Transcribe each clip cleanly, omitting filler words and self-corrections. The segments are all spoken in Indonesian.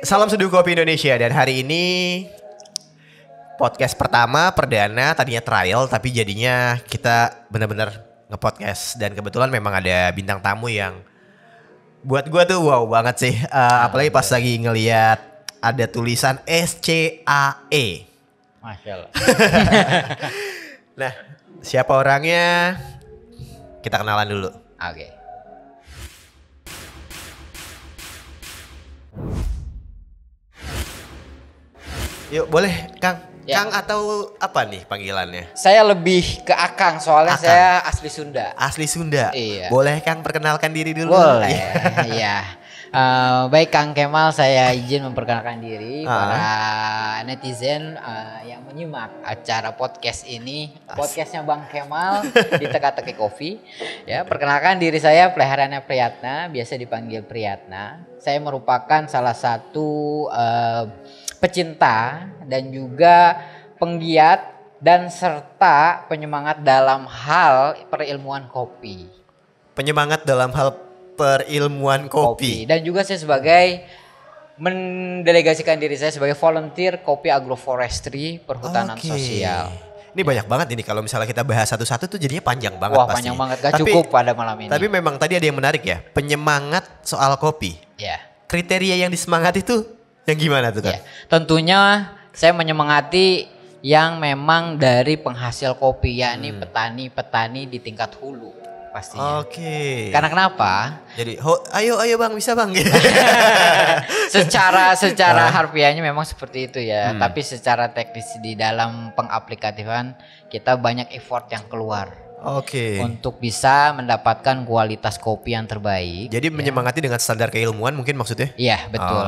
Salam Seduh Kopi Indonesia. Dan hari ini podcast pertama perdana, tadinya trial tapi jadinya kita benar-benar nge-podcast. Dan kebetulan memang ada bintang tamu yang buat gue tuh wow banget sih. Apalagi pas lagi ngeliat ada tulisan SCAE. Masya Allah. Nah, siapa orangnya? Kita kenalan dulu. Oke. Yuk boleh Kang. Ya. Kang atau apa nih panggilannya? Saya lebih ke Akang soalnya Akang. saya asli Sunda. Asli Sunda. Iya. Boleh Kang perkenalkan diri dulu? Boleh. Iya. Baik Kang Kemal, saya izin memperkenalkan diri para netizen yang menyimak acara podcast ini. Podcastnya Bang Kemal di Teka-Teki Coffee. Ya, perkenalkan diri saya Pleharaana Priyatna, biasa dipanggil Priyatna. Saya merupakan salah satu pecinta dan juga penggiat dan serta penyemangat dalam hal perilmuan kopi. Penyemangat dalam hal perilmuan kopi. Dan juga saya sebagai mendelegasikan diri saya sebagai volunteer kopi agroforestry perhutanan sosial. Ini banyak banget ini kalau misalnya kita bahas satu-satu tuh jadinya panjang banget. Wah, pasti. panjang banget, gak cukup pada malam ini. Tapi memang tadi ada yang menarik ya, penyemangat soal kopi. Ya. Kriteria yang disemangati itu yang gimana tuh kan? Ya. Tentunya saya menyemangati yang memang dari penghasil kopi, yakni petani-petani di tingkat hulu pastinya. Oke. Karena kenapa? Jadi ayo bang, bisa bang. secara harfiahnya memang seperti itu ya. Tapi secara teknis di dalam pengaplikatifan kita banyak effort yang keluar. Oke. Untuk bisa mendapatkan kualitas kopi yang terbaik. Jadi menyemangati dengan standar keilmuan mungkin maksudnya? Iya betul.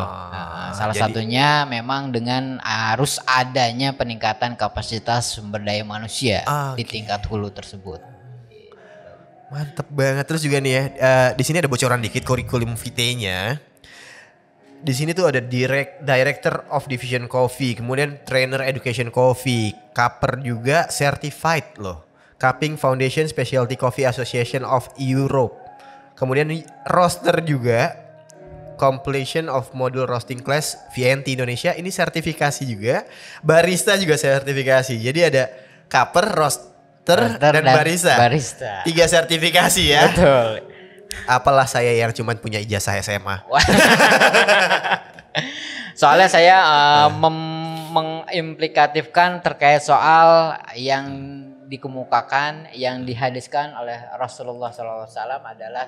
Salah satunya memang dengan harus adanya peningkatan kapasitas sumber daya manusia di tingkat hulu tersebut. Mantep banget. Terus juga nih ya, di sini ada bocoran dikit kurikulum vitae-nya. Di sini tuh ada Director of Division Coffee, kemudian Trainer Education Coffee, Kapper juga certified loh. Cupping Foundation Specialty Coffee Association of Europe. Kemudian roaster juga, Completion of Module Roasting Class VNT Indonesia, ini sertifikasi juga. Barista juga sertifikasi. Jadi ada Kapper, roaster dan barista. 3 sertifikasi ya. Betul. Apalah saya yang cuma punya ijazah SMA. Soalnya saya mengimplikasikan terkait soal yang dikemukakan, yang dihadiskan oleh Rasulullah SAW adalah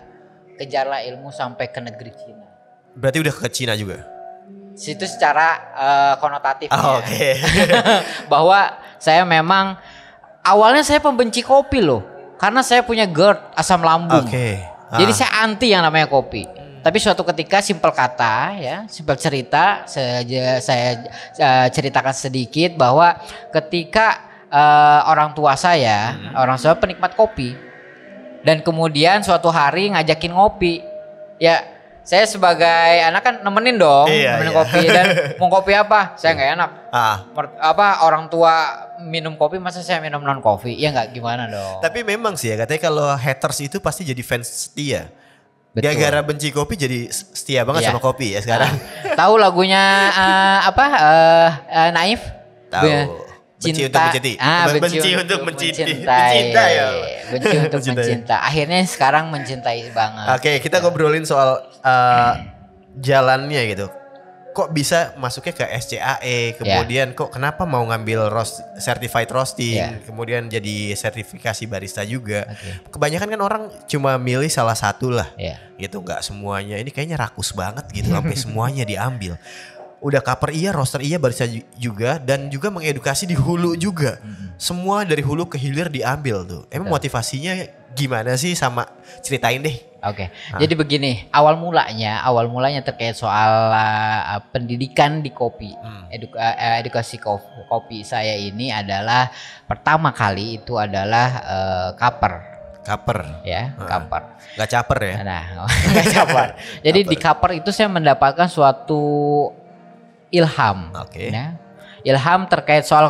kejarlah ilmu sampai ke negeri Cina. Berarti udah ke Cina juga? Situ secara konotatifnya. Oke. Bahwa saya memang awalnya saya pembenci kopi loh. Karena saya punya GERD, asam lambung. Jadi saya anti yang namanya kopi. Tapi suatu ketika simpel kata ya, simpel cerita saya ceritakan sedikit bahwa ketika orang tua saya penikmat kopi dan kemudian suatu hari ngajakin ngopi, ya saya sebagai anak kan nemenin dong, nemenin kopi. Dan mau kopi apa? Saya nggak enak. Orang tua minum kopi masa saya minum non kopi? Ya nggak, gimana dong. Tapi memang sih ya katanya kalau haters itu pasti jadi fans setia. Gara-gara benci kopi jadi setia banget sama kopi ya sekarang. Tahu lagunya Naif? Tahu. Benci untuk mencintai. Benci untuk mencintai. Benci untuk mencinta. Akhirnya sekarang mencintai banget. Oke, kita ngobrolin soal jalannya gitu. Kok bisa masuknya ke SCAE, kemudian kok kenapa mau ngambil certified roasting, kemudian jadi sertifikasi barista juga. Kebanyakan kan orang cuma milih salah satu lah. Gitu, nggak semuanya. Ini kayaknya rakus banget gitu sampai semuanya diambil. Udah Kapper iya, roaster iya, barista juga, dan juga mengedukasi di hulu juga. Semua dari hulu ke hilir diambil tuh. Emang motivasinya gimana sih, sama ceritain deh. Jadi begini, awal mulanya terkait soal pendidikan di kopi, edukasi kopi saya ini adalah pertama kali itu adalah Kapper ya, Kapper. Gak caper ya? Nah, gak caper. Jadi di Kapper itu saya mendapatkan suatu ilham, ya. Ilham terkait soal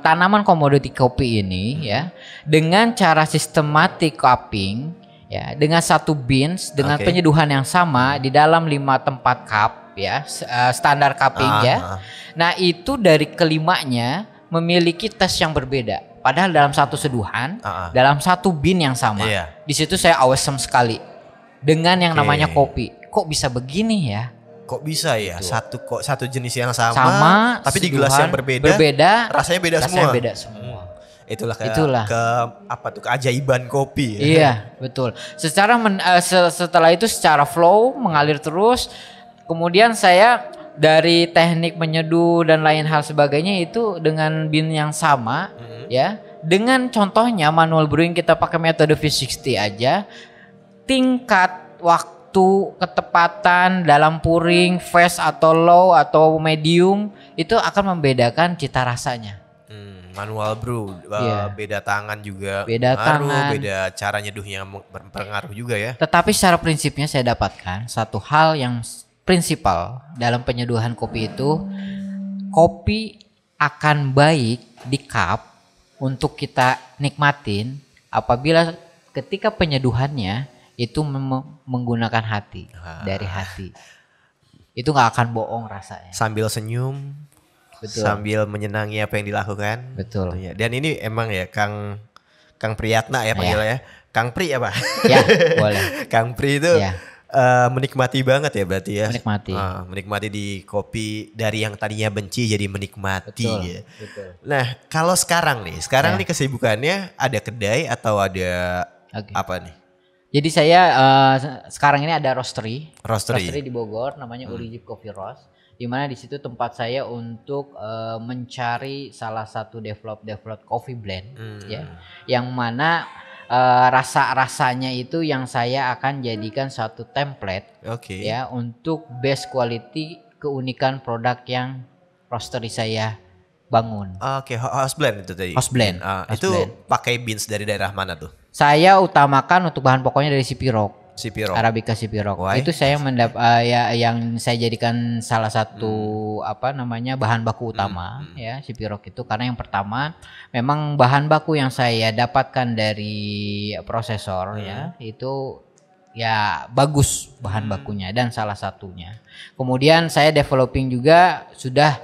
tanaman komoditi kopi ini ya, dengan cara sistematik cupping ya, dengan satu beans dengan penyeduhan yang sama di dalam 5 tempat cup ya, standar cupping ya. Nah itu dari kelimanya memiliki tes yang berbeda. Padahal dalam satu seduhan, dalam satu bin yang sama. Di situ saya awesome sekali dengan yang namanya kopi. Kok bisa begini ya? Kok bisa ya? Satu jenis yang sama tapi di gelas yang berbeda, rasanya beda semua. Itulah keajaiban kopi. Iya, betul. Setelah itu secara flow mengalir terus. Kemudian saya dari teknik menyeduh dan lain hal sebagainya itu dengan bin yang sama, ya. Dengan contohnya manual brewing kita pakai metode V60 aja, tingkat waktu, ketepatan dalam pouring, fast atau low atau medium itu akan membedakan cita rasanya. Manual brew, beda tangan juga, beda cara nyeduhnya berpengaruh juga ya. Tetapi secara prinsipnya saya dapatkan satu hal yang prinsipal dalam penyeduhan kopi itu, kopi akan baik di cup untuk kita nikmatin apabila ketika penyeduhannya itu menggunakan hati, dari hati. Itu gak akan bohong rasanya. Sambil senyum, sambil menyenangi apa yang dilakukan. Betul. Dan ini emang ya Kang Priyatna ya panggilnya ya. Kang Pri apa? Ya boleh. Kang Pri itu menikmati banget ya berarti ya. Menikmati di kopi dari yang tadinya benci jadi menikmati. Betul, ya. betul. Nah kalau sekarang nih kesibukannya ada kedai atau ada apa nih? Jadi saya sekarang ini ada roastery di Bogor namanya Urijib Coffee Roast, di mana di situ tempat saya untuk mencari salah satu develop coffee blend ya, yang mana rasa-rasanya itu yang saya akan jadikan satu template ya untuk best quality keunikan produk yang roastery saya bangun. House blend itu tadi. House blend. Itu pakai beans dari daerah mana tuh? Saya utamakan untuk bahan pokoknya dari Sipirok. Arabica Sipirok. Itu saya yang saya jadikan salah satu bahan baku utama ya Sipirok itu, karena yang pertama memang bahan baku yang saya dapatkan dari prosesor ya itu ya bagus bahan bakunya dan salah satunya. Kemudian saya developing juga sudah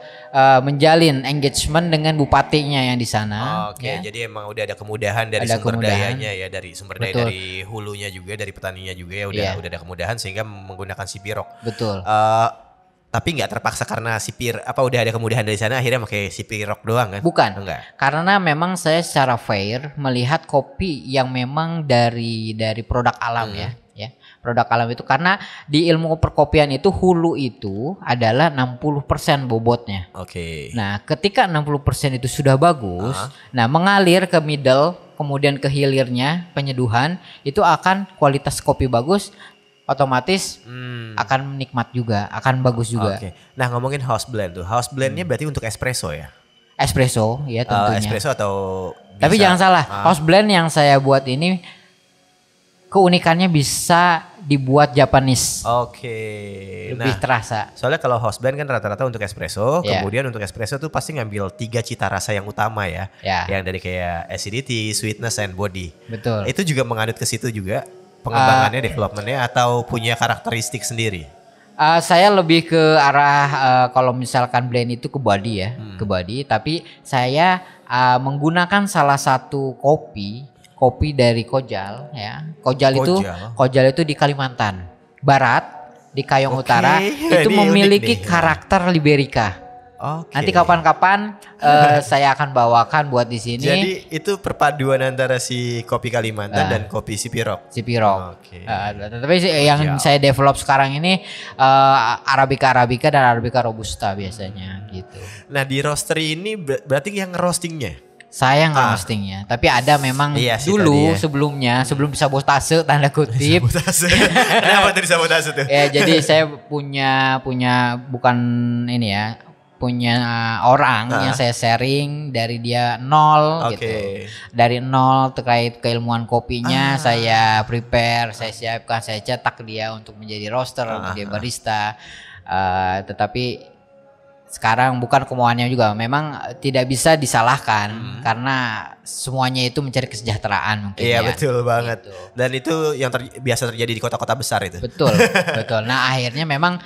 menjalin engagement dengan bupatinya yang di sana. Jadi emang udah ada kemudahan dari sumber dayanya ya, dari sumber daya dari hulunya juga, dari petaninya juga ya udah ada kemudahan sehingga menggunakan Sipirok. Betul. Tapi nggak terpaksa karena udah ada kemudahan dari sana akhirnya pakai Sipirok doang kan? Bukan. Enggak. Karena memang saya secara fair melihat kopi yang memang dari produk alam ya. Produk alam itu, karena di ilmu perkopian itu hulu itu adalah 60% bobotnya. Nah, ketika 60% itu sudah bagus, nah mengalir ke middle, kemudian ke hilirnya penyeduhan itu akan kualitas kopi bagus, otomatis akan nikmat juga, akan bagus juga. Nah, ngomongin house blend tuh. House blendnya berarti untuk espresso ya? Espresso ya tentunya. Espresso atau tapi jangan salah, house blend yang saya buat ini keunikannya bisa dibuat Japanese. Lebih terasa. Soalnya kalau house blend kan rata-rata untuk espresso, kemudian untuk espresso tuh pasti ngambil 3 cita rasa yang utama ya. Yang dari kayak acidity, sweetness, and body. Betul. Itu juga menganut ke situ juga pengembangannya, developmentnya, atau punya karakteristik sendiri? Saya lebih ke arah kalau misalkan blend itu ke body ya, ke body. Tapi saya menggunakan salah satu kopi dari Kojal ya. Kojal itu di Kalimantan Barat, di Kayong Utara, itu memiliki karakter Liberica. Nanti kapan-kapan saya akan bawakan buat di sini. Jadi itu perpaduan antara si kopi Kalimantan dan kopi Sipirok. Tapi yang saya develop sekarang ini Arabica dan Arabica Robusta biasanya gitu. Nah, di roastery ini berarti yang roastingnya? Saya nggak roastingnya, tapi ada memang dulu sebelum disabotase tanda kutip. Kenapa tuh disabotase tuh? Ya, jadi saya punya bukan ini ya, punya orang yang saya sharing dari dia nol gitu. Dari nol terkait keilmuan kopinya saya prepare, saya siapkan, saya cetak dia untuk menjadi roaster, menjadi barista. Tetapi sekarang bukan kemauannya juga, memang tidak bisa disalahkan karena semuanya itu mencari kesejahteraan mungkin. Iya, ya. betul banget. Gitu. Dan itu yang biasa terjadi di kota-kota besar itu. Betul, betul. Nah akhirnya memang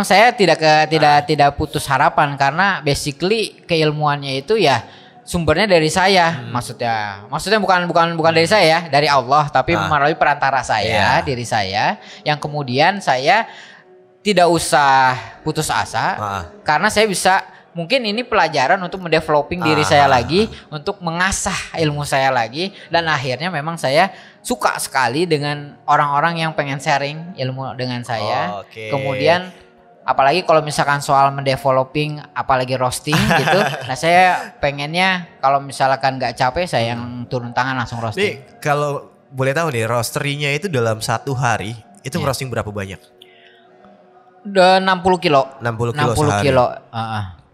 saya tidak putus harapan karena basically keilmuannya itu ya sumbernya dari saya. Maksudnya bukan dari saya ya, dari Allah, tapi melalui perantara saya, diri saya, yang kemudian saya tidak usah putus asa karena saya bisa, mungkin ini pelajaran untuk mendeveloping diri saya lagi, untuk mengasah ilmu saya lagi, dan akhirnya memang saya suka sekali dengan orang-orang yang pengen sharing ilmu dengan saya. Kemudian apalagi kalau misalkan soal mendeveloping, apalagi roasting gitu, nah saya pengennya kalau misalkan nggak capek saya yang turun tangan langsung roasting. Nih kalau boleh tahu nih, roasterinya itu dalam satu hari itu roasting berapa banyak? Udah 60 kilo. 60 kilo 60 sehari. kilo.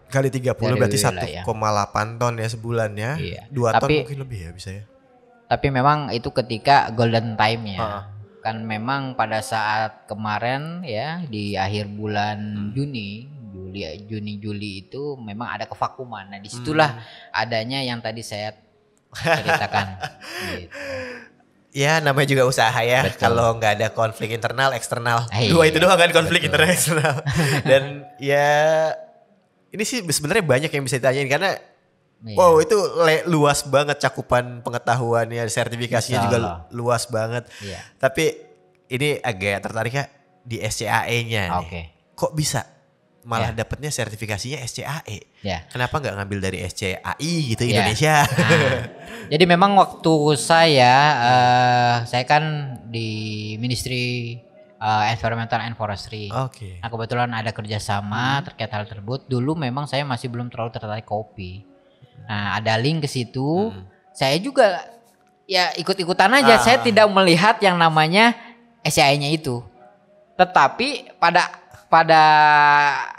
Kali 30 Dari berarti wilayah. 1,8 ton ya sebulan ya. Iya. 2 ton mungkin lebih ya bisa ya. Tapi memang itu ketika golden time-nya. Kan memang pada saat kemarin ya di akhir bulan Juni-Juli itu memang ada kevakuman. Nah disitulah adanya yang tadi saya ceritakan. Gitu. Ya namanya juga usaha ya. Kalau nggak ada konflik internal eksternal, dua itu doang kan konflik internal eksternal. Dan ya ini sih sebenarnya banyak yang bisa ditanyain karena wow itu luas banget cakupan pengetahuannya, sertifikasinya juga luas banget. Tapi ini agak tertarik ya di SCAE-nya nih. Kok bisa malah dapetnya sertifikasinya SCAE? Kenapa nggak ngambil dari SCAI gitu Indonesia? Jadi memang waktu saya kan di Ministry Environmental and Forestry. Nah kebetulan ada kerjasama terkait hal tersebut. Dulu memang saya masih belum terlalu tertarik kopi. Nah ada link ke situ. Saya juga ya ikut-ikutan aja. Saya tidak melihat yang namanya SCAI-nya itu. Tetapi pada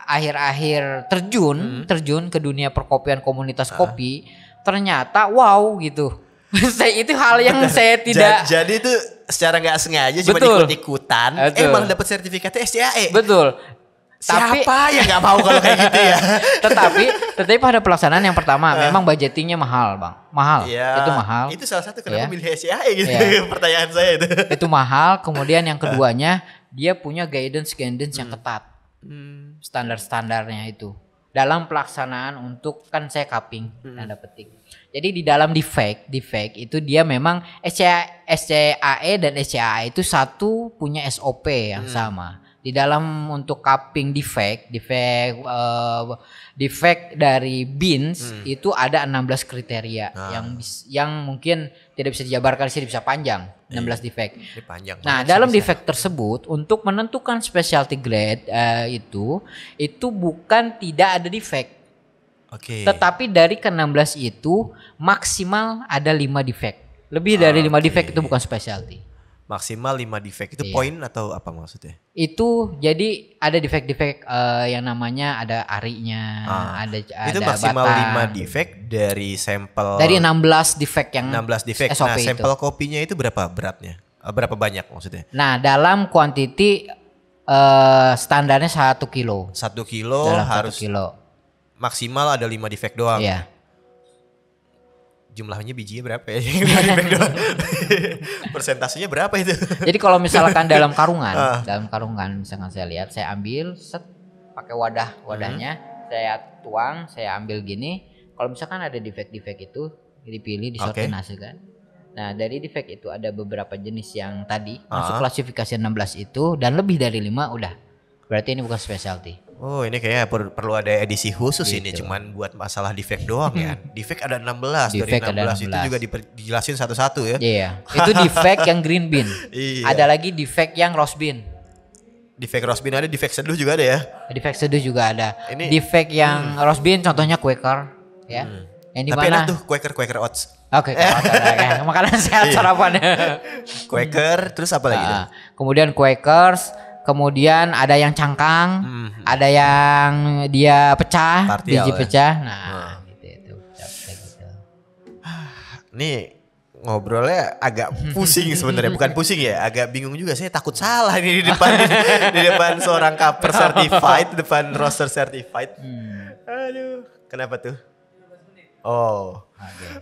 akhir-akhir terjun ke dunia perkopian komunitas kopi, ternyata wow gitu. Itu hal yang saya tidak. Jadi itu secara nggak sengaja cuma ikut-ikutan, malah dapat sertifikatnya SCAE. Betul. Siapa yang nggak mau kalau kayak gitu ya? tetapi pada pelaksanaan yang pertama memang budgetingnya mahal, Bang. Mahal. Ya, itu mahal. Itu salah satu kenapa milih SCAE gitu. Pertanyaan saya itu. Itu mahal. Kemudian yang keduanya dia punya guidance yang ketat. Standar-standarnya itu. Dalam pelaksanaan untuk kan saya cupping tanda petik. Jadi di dalam defect itu dia memang SCAE dan SCAI itu satu punya SOP yang sama. Di dalam untuk cupping defect dari beans itu ada 16 kriteria yang mungkin tidak bisa dijabarkan di sini, bisa panjang. 16 defect. Nah, dalam defect tersebut untuk menentukan specialty grade itu bukan tidak ada defect. Tetapi dari ke-16 itu maksimal ada 5 defect. Lebih dari 5 defect itu bukan specialty. Maksimal 5 defect itu poin atau apa maksudnya? Itu jadi ada defect yang namanya ada arinya, ada itu maksimal batang. 5 defect dari sampel. Dari 16 defect yang 16 defect. SOP nah, sampel kopinya itu berapa beratnya? Berapa banyak maksudnya? Nah, dalam kuantiti standarnya 1 kilo. 1 kilo dalam harus 1 kilo. Maksimal ada 5 defect doang. Iya. Jumlahnya bijinya berapa ya? Persentasenya berapa itu? Jadi kalau misalkan dalam karungan misalkan saya lihat, saya ambil pakai wadahnya, saya tuang, saya ambil gini. Kalau misalkan ada defect itu dipilih, disortinasikan. Nah, dari defect itu ada beberapa jenis yang tadi masuk klasifikasi 16 itu dan lebih dari 5 udah. Berarti ini bukan specialty. Oh, ini kayaknya perlu ada edisi khusus gitu. Ini cuman buat masalah defect doang ya. Defect ada 16, defect dari 16 itu juga dijelasin satu-satu ya. Iya. Itu defect yang green bean. Ada lagi defect yang roast bean. Defect roast bean ada, defect seduh juga ada ya. Defect seduh juga ada. Ini defect yang roast bean contohnya Quaker ya. Yang di tapi mana? enak tuh Quaker Oats. Oke, makanan sehat sarapannya. Quaker, terus apa lagi tuh? Kemudian Quakers, kemudian ada yang cangkang, ada yang dia pecah, partial, biji pecah. Nah, gitu. Nih ngobrolnya agak pusing sebenarnya, bukan pusing ya, agak bingung juga. Saya takut salah nih di depan seorang cover certified, depan roster certified. Aduh, kenapa tuh? Oh,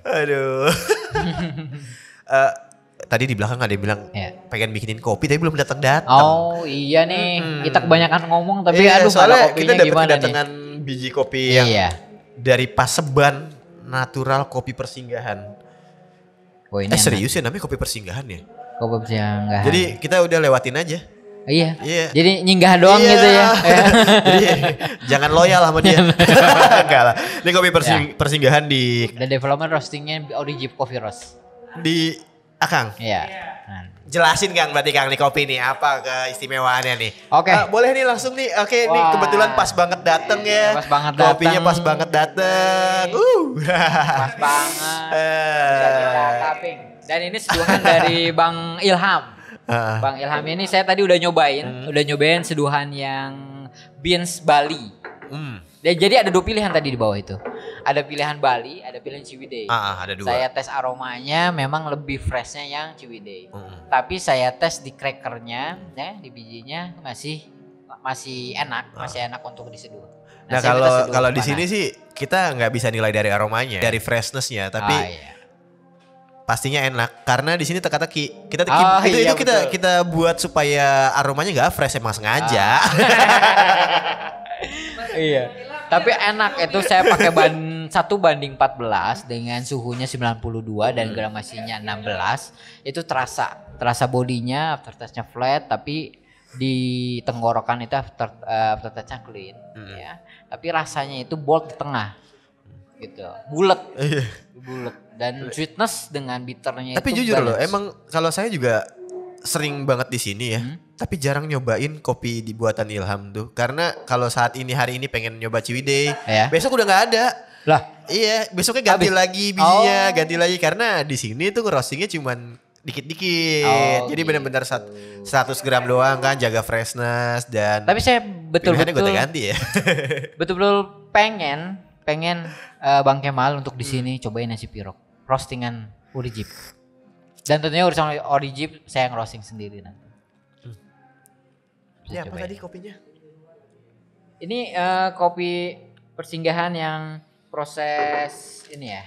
aduh. Tadi di belakang ada yang bilang pengen bikinin kopi tapi belum datang-datang. Oh iya nih, kita kebanyakan ngomong tapi iya, aduh soalnya ada kita kopinya dapat gimana kedatangan nih? biji kopi yang dari Paseban Natural Kopi Persinggahan. Oh, ini serius ya namanya kopi persinggahan ya? Kopi persinggahan. Jadi kita udah lewatin aja. Iya. Jadi nyinggah doang gitu ya. Jadi jangan loyal sama dia. Enggak lah. Ini kopi persinggahan di. The development roastingnya Origip Coffee Roast. Di Akang. Iya. Jelasin Kang berarti Kang nih kopi nih apa keistimewaannya nih. Oke. Boleh nih langsung nih. Oke nih kebetulan pas banget dateng ya. Pas banget dateng. Kopinya pas banget dateng. Pas banget. Bisa kita tapping. Dan ini seduhan dari Bang Ilham. Bang Ilham ini saya tadi udah nyobain seduhan yang beans Bali. Jadi ada 2 pilihan tadi di bawah itu. Ada pilihan Bali, ada pilihan Ciwidey. Ada 2. Saya tes aromanya memang lebih freshnya yang Ciwidey. Tapi saya tes di crackernya, di bijinya masih enak, masih enak untuk diseduh. Nah kalau di sini sih kita nggak bisa nilai dari aromanya, dari freshnessnya, tapi pastinya enak karena di sini teka-teki. Kita buat supaya aromanya nggak fresh, emang sengaja. Iya. Tapi enak itu saya pakai 1 banding 14 dengan suhunya 92 dan gramasinya 16. Itu terasa bodinya aftertaste-nya flat tapi di tenggorokan itu aftertaste-nya clean ya. Tapi rasanya itu bold di tengah. Gitu. Bulet dan sweetness dengan bitternya. Tapi itu jujur loh, emang kalau saya juga sering banget di sini ya. Tapi jarang nyobain kopi di buatan Ilham tuh. Karena kalau hari ini pengen nyoba Ciwidey, besok udah nggak ada. Lah, iya, besoknya ganti lagi bijinya, ganti lagi karena di sini tuh roastingnya cuman dikit-dikit. Jadi benar-benar 100 gram doang kan, jaga freshness dan. Tapi saya betul-betul ganti ya. Betul-betul pengen Bang Kemal untuk di sini cobain nasi pirok roastingan Origip. Dan tentunya urusan Origip saya ngerosting sendiri nanti. Ini apa tadi kopinya? Ini kopi persinggahan yang proses ini ya.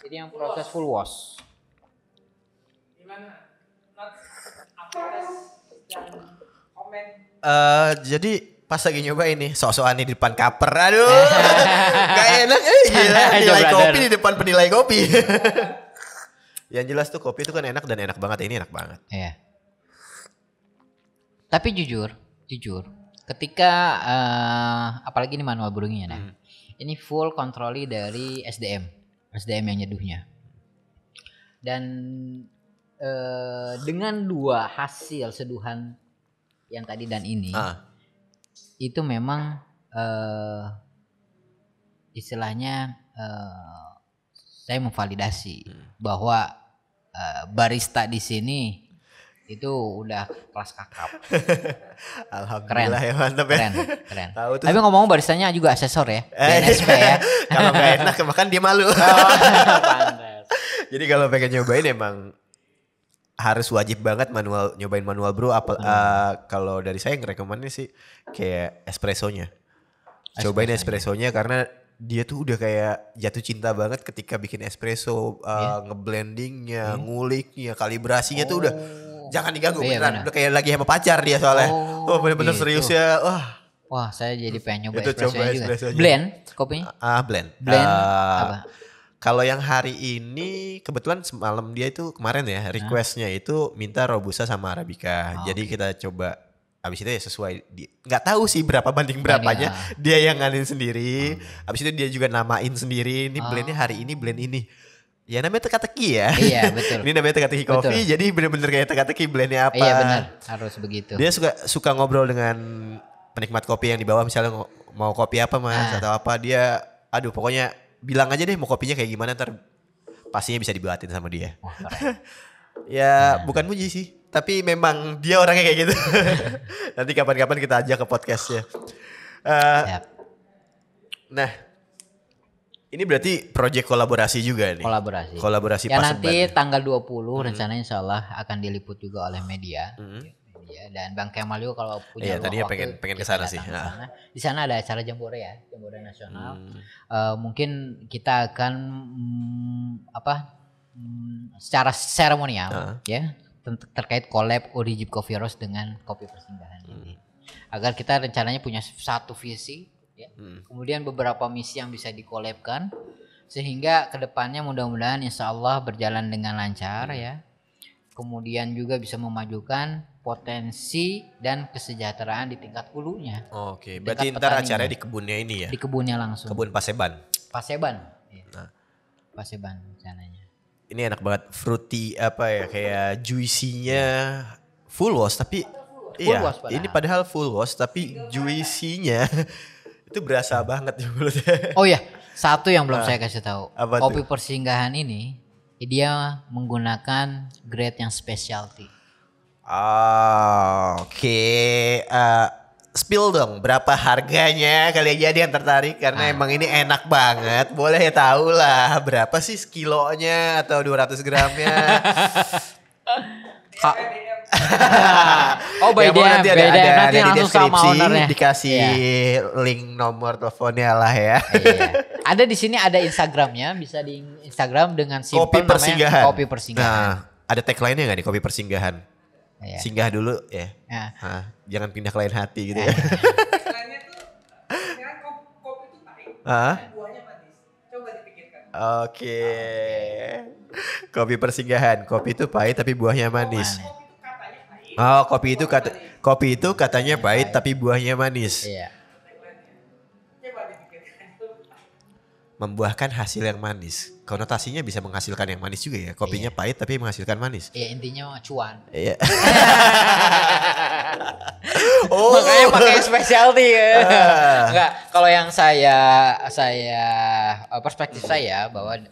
Ini yang proses full wash. Gimana? Jadi pas lagi nyoba ini sok-sokan di depan kaper, aduh gak enak gila nilai kopi di depan penilai kopi. Yang jelas tuh kopi itu kan enak dan enak banget, ini enak banget. Iya. Tapi jujur ketika apalagi ini manual brewingnya ini full kontroli dari SDM yang nyeduhnya. Dan dengan 2 hasil seduhan yang tadi dan ini itu memang istilahnya saya memvalidasi bahwa barista di sini itu udah kelas kakap. Alhamdulillah ya, mantap ya. Keren. Tapi ngomong baristanya juga asesor ya, BNSP ya. Kalau nggak enak makan dia malu. Jadi kalau pengen nyobain emang harus wajib banget nyobain manual brew. Kalau dari saya ngerekomennya sih kayak espressonya. Cobain espressonya karena dia tuh udah kayak jatuh cinta banget ketika bikin espresso, ngeblendingnya, nguliknya, kalibrasinya tuh udah jangan diganggu beneran. Udah kayak lagi sama pacar dia soalnya. Bener-bener gitu. Serius ya. Wah, saya jadi pengen nyoba espressonya juga. Blend kopinya? Blend. Apa? Kalau yang hari ini kebetulan semalam dia itu kemarin ya requestnya itu minta Robusta sama Arabica. Jadi kita coba abis itu ya sesuai nggak tahu sih berapa banding berapanya dia yang nganin sendiri. Abis itu dia juga namain sendiri ini blendnya hari ini blend ini. Ya namanya teka-teki ya. Iya betul. Ini namanya teka-teki kopi jadi bener-bener kayak teka-teki blendnya apa. Iya benar harus begitu. Dia suka ngobrol dengan penikmat kopi yang di bawah misalnya mau kopi apa mas atau apa dia pokoknya bilang aja deh mau kopinya kayak gimana ntar pastinya bisa dibuatin sama dia. Wah, keren. Ya bukan muji sih tapi memang dia orangnya kayak gitu. Nanti kapan-kapan kita ajak ke podcastnya. Nah Ini berarti project kolaborasi juga nih. Kolaborasi ya Paseban. Nanti tanggal 20 rencananya insyaallah akan diliput juga oleh media. Dan Bang Kemal juga kalau punya tadinya waktu pengen ke sana sih. Di sana ada acara Jambore ya, Jambore nasional. Mungkin kita akan secara seremonial ya terkait collab Origin Coffee Roast dengan Kopi Persinggahan ini. Agar kita rencananya punya satu visi ya. Kemudian beberapa misi yang bisa dikolabkan sehingga kedepannya mudah-mudahan insya Allah berjalan dengan lancar ya. Kemudian juga bisa memajukan potensi dan kesejahteraan di tingkat hulunya. Oke, berarti ntar acaranya di kebunnya ini ya? Di kebunnya langsung. Kebun Paseban. Ya. Paseban rencananya. Ini enak banget, fruity kayak juicy-nya full wash tapi ini padahal full wash tapi juicy-nya itu berasa banget di mulutnya. Oh ya, satu yang belum saya kasih tahu. Kopi tuh? Persinggahan ini dia menggunakan grade yang specialty. Oke. Spill dong berapa harganya kali aja ada yang tertarik karena emang ini enak banget. Boleh tahu lah berapa sih kilonya atau 200 gramnya. By DM, nanti di langsung sama ownernya. Dikasih link nomor teleponnya lah ya. Ada di sini ada Instagramnya, bisa di Instagram dengan simple namanya Kopi Persinggahan. Nah, ada tagline-nya nggak nih Kopi Persinggahan? Singgah dulu ya. Jangan pindah ke lain hati gitu ya. Tagline-nya tuh kopi itu pahit, buahnya manis. Coba dipikirkan. Oke. Kopi Persinggahan, kopi itu pahit tapi buahnya manis. Kopi itu katanya pahit tapi buahnya manis. Iya. Membuahkan hasil yang manis. Konotasinya bisa menghasilkan yang manis juga ya. Kopinya pahit tapi menghasilkan manis. Iya, intinya cuan. Iya. Makanya pakai specialty ya. Enggak, kalau yang saya perspektif saya bahwa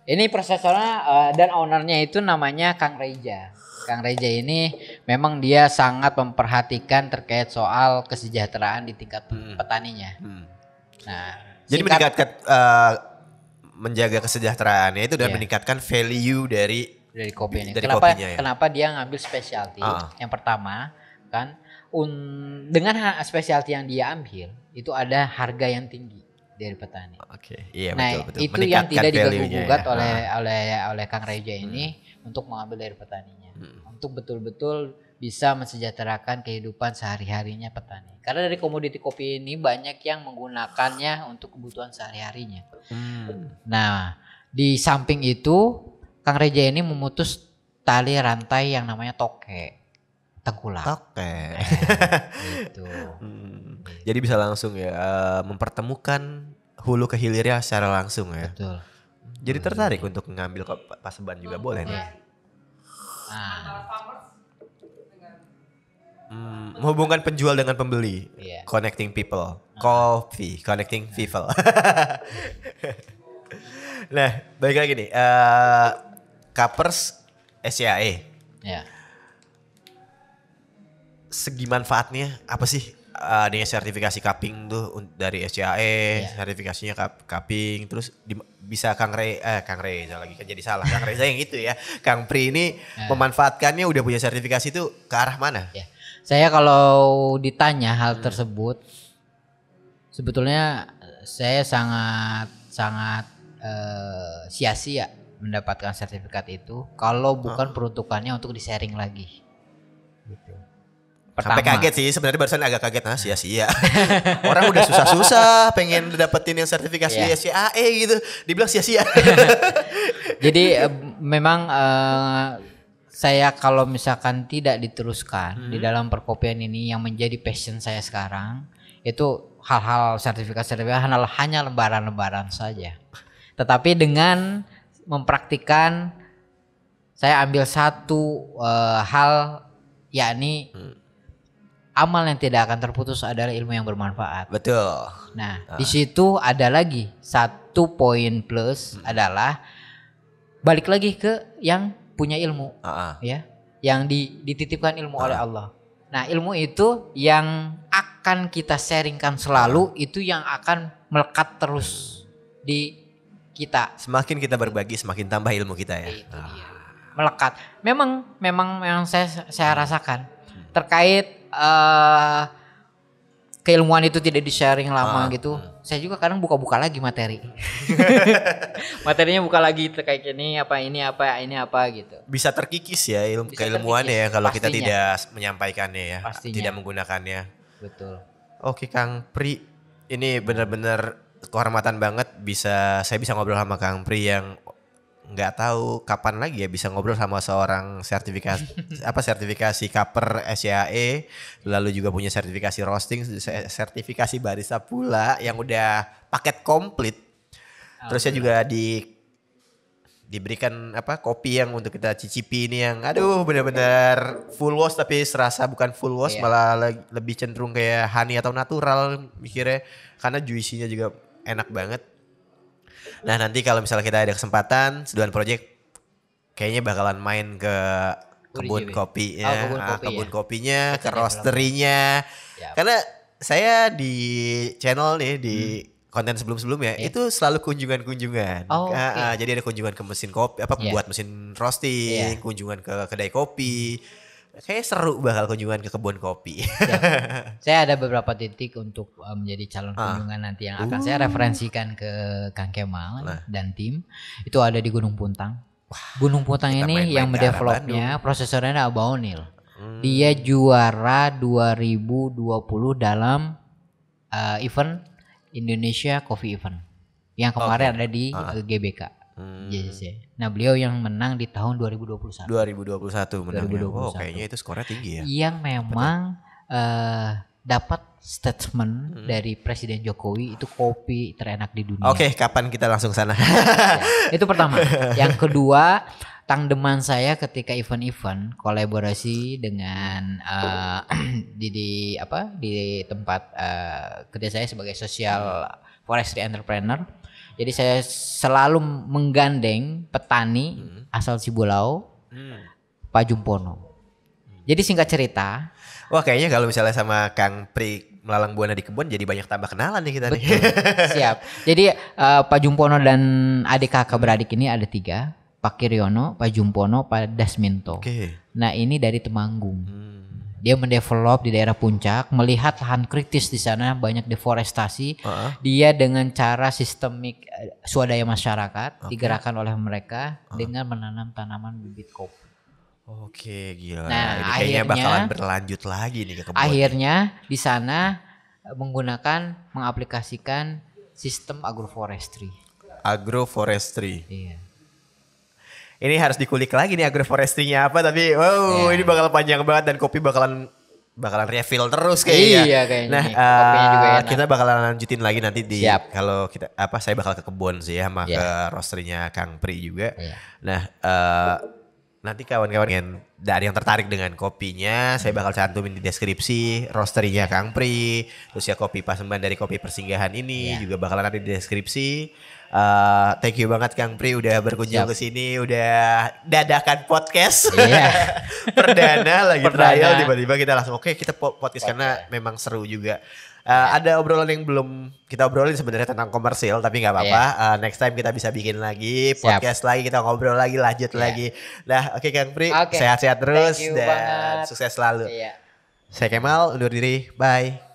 ini prosesornya dan ownernya itu namanya Kang Reja. Kang Reja ini memang dia sangat memperhatikan terkait soal kesejahteraan di tingkat petaninya. Nah, jadi meningkatkan menjaga kesejahteraannya itu dan meningkatkan value dari kopi ini. Kopinya, ya? Kenapa dia ngambil specialty? Yang pertama kan dengan specialty yang dia ambil itu ada harga yang tinggi dari petani. Iya, nah, betul. Itu yang tidak diganggu-gugat oleh Kang Reja ini untuk mengambil dari petaninya. Untuk betul-betul bisa mensejahterakan kehidupan sehari-harinya petani. Karena dari komoditi kopi ini banyak yang menggunakannya untuk kebutuhan sehari-harinya. Nah, di samping itu Kang Reja ini memutus tali rantai yang namanya tengkulak. Gitu. Jadi bisa langsung ya mempertemukan hulu ke hilirnya secara langsung ya. Betul. Jadi tertarik untuk mengambil Paseban juga boleh nih. Menghubungkan penjual dengan pembeli, connecting people, connecting people. Nah, baik lagi nih, Kapers SCAE. Segi manfaatnya apa sih? Adanya sertifikasi cupping tuh dari SCAE, sertifikasinya cupping, terus bisa Kang Reza lagi kan jadi salah. Kang Reza yang itu ya. Kang Pri ini memanfaatkannya udah punya sertifikasi itu ke arah mana? Saya kalau ditanya hal tersebut, sebetulnya saya sangat sia-sia mendapatkan sertifikat itu kalau bukan peruntukannya untuk di-sharing lagi. Gitu. Sampai kaget sih sebenarnya barusan agak kaget sia-sia. Orang udah susah-susah pengen dapetin yang sertifikasi SCAE gitu, dibilang sia-sia. Jadi memang saya kalau misalkan tidak diteruskan di dalam perkopian ini yang menjadi passion saya sekarang, itu hal-hal sertifikat hanya lembaran-lembaran saja. Tetapi dengan mempraktikkan, saya ambil satu hal, yakni amal yang tidak akan terputus adalah ilmu yang bermanfaat. Betul. Nah, di situ ada lagi satu poin plus adalah balik lagi ke yang punya ilmu, ya, yang dititipkan ilmu oleh Allah. Nah, ilmu itu yang akan kita sharingkan selalu, itu yang akan melekat terus di kita. Semakin kita berbagi, semakin tambah ilmu kita ya. Itu dia. Melekat. Memang saya rasakan terkait keilmuan itu tidak di-sharing lama gitu. Saya juga kadang buka-buka lagi materi. Materinya buka lagi terkait ini apa gitu. Bisa terkikis ya keilmuannya ya kalau kita tidak menyampaikannya ya. Pastinya. Tidak menggunakannya. Betul. Oke Kang Pri, ini benar-benar kehormatan banget saya bisa ngobrol sama Kang Pri yang nggak tahu kapan lagi ya bisa ngobrol sama seorang sertifikasi Kaper SYAE, lalu juga punya sertifikasi roasting, sertifikasi barista pula yang udah paket komplit. Terus saya juga diberikan kopi yang untuk kita cicipi ini yang aduh benar-benar full wash tapi serasa bukan full wash, malah lebih cenderung kayak honey atau natural mikirnya karena juicy-nya juga enak banget. Nah nanti kalau misalnya kita ada kesempatan Seduhan Project kayaknya bakalan main ke kebun kopinya, kebun kopinya, ke roasterinya. Karena saya di channel nih di konten sebelum-sebelumnya itu selalu kunjungan-kunjungan. Jadi ada kunjungan ke mesin kopi, buat mesin roasting, kunjungan ke kedai kopi. Kayaknya seru bakal kunjungan ke kebun kopi. Saya ada beberapa titik untuk menjadi calon kunjungan nanti yang akan saya referensikan ke Kang Kemal dan tim. Itu ada di Gunung Puntang. Gunung Puntang ini yang mendevelopnya prosesornya Abaonil. Dia juara 2020 dalam event Indonesia Coffee Event yang kemarin ada di GBK. Nah beliau yang menang di tahun 2021 menangnya. Kayaknya itu skornya tinggi ya. Yang memang dapat statement dari Presiden Jokowi itu kopi terenak di dunia. Oke, kapan kita langsung sana? Itu pertama. Yang kedua, tangdeman saya ketika event-event kolaborasi dengan di tempat kerja saya sebagai social forestry entrepreneur. Jadi saya selalu menggandeng petani asal Cibulau, Pak Jumpono. Jadi singkat cerita. Wah kayaknya kalau misalnya sama Kang Pri melalang buana di kebun jadi banyak tambah kenalan nih kita nih. Siap. Jadi Pak Jumpono dan adik kakak beradik ini ada 3. Pak Kiryono, Pak Jumpono, Pak Dasminto. Nah ini dari Temanggung. Dia mendevelop di daerah puncak, melihat lahan kritis di sana banyak deforestasi. Dia dengan cara sistemik swadaya masyarakat digerakkan oleh mereka dengan menanam tanaman bibit kopi. Oke, gila. Nah, ini kayaknya bakalan berlanjut lagi nih ke kebun. Akhirnya di sana mengaplikasikan sistem agroforestry. Iya. Ini harus dikulik lagi nih agroforestry-nya apa, tapi ini bakal panjang banget dan kopi bakalan refill terus kayaknya. Iya kayaknya. Nah, juga kita bakalan lanjutin lagi nanti kalau kita saya bakal ke kebun sih ya sama ke roastery-nya Kang Pri juga. Nah, nanti kawan-kawan yang dari yang tertarik dengan kopinya, saya bakal cantumin di deskripsi roastery-nya Kang Pri. Terus ya kopi pasemban dari Kopi Persinggahan ini juga bakalan ada di deskripsi. Thank you banget Kang Pri udah berkunjung ke sini, udah dadakan podcast. Perdana trial tiba-tiba kita langsung kita podcast karena memang seru juga. Ada obrolan yang belum kita obrolin sebenarnya tentang komersil tapi nggak apa-apa. Next time kita bisa bikin lagi podcast lagi, kita ngobrol lagi, lanjut lagi. Nah, Kang Pri, sehat-sehat terus dan sukses selalu. Saya Kemal undur diri, bye.